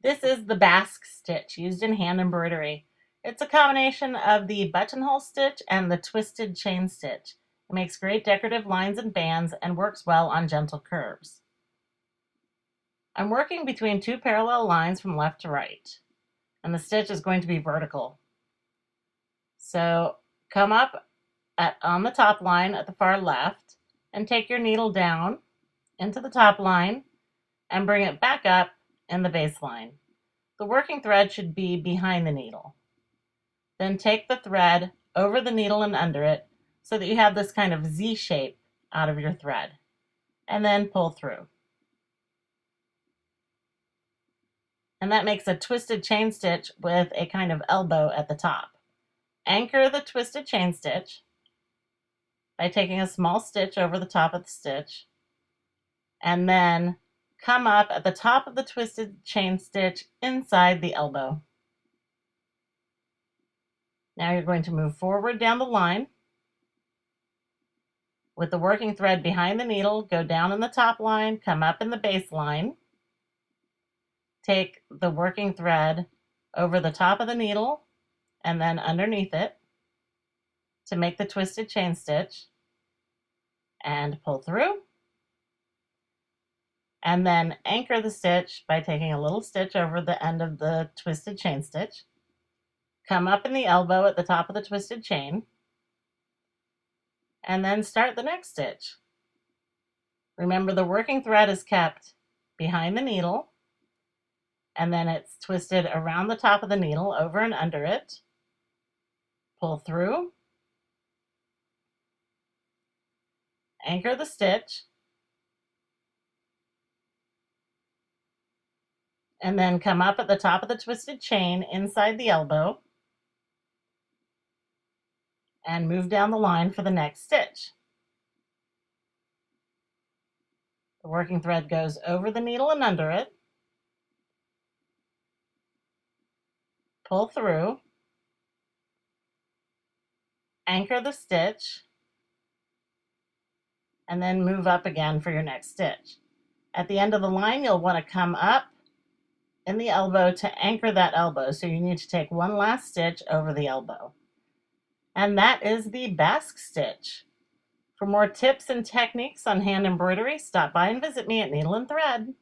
This is the Basque stitch used in hand embroidery. It's a combination of the buttonhole stitch and the twisted chain stitch. It makes great decorative lines and bands and works well on gentle curves. I'm working between two parallel lines from left to right, and the stitch is going to be vertical. So come up on the top line at the far left and take your needle down into the top line and bring it back up in the base line. The working thread should be behind the needle. Then take the thread over the needle and under it so that you have this kind of Z shape out of your thread, and then pull through. And that makes a twisted chain stitch with a kind of elbow at the top. Anchor the twisted chain stitch by taking a small stitch over the top of the stitch, and then come up at the top of the twisted chain stitch inside the elbow. Now you're going to move forward down the line with the working thread behind the needle, go down in the top line, come up in the base line, take the working thread over the top of the needle and then underneath it to make the twisted chain stitch and pull through. And then anchor the stitch by taking a little stitch over the end of the twisted chain stitch. Come up in the elbow at the top of the twisted chain and then start the next stitch. Remember, the working thread is kept behind the needle and then it's twisted around the top of the needle, over and under it. Pull through, anchor the stitch, and then come up at the top of the twisted chain inside the elbow and move down the line for the next stitch. The working thread goes over the needle and under it. Pull through, anchor the stitch, and then move up again for your next stitch. At the end of the line, you'll want to come up in the elbow to anchor that elbow, so you need to take one last stitch over the elbow. And that is the Basque stitch. For more tips and techniques on hand embroidery, stop by and visit me at Needle and Thread.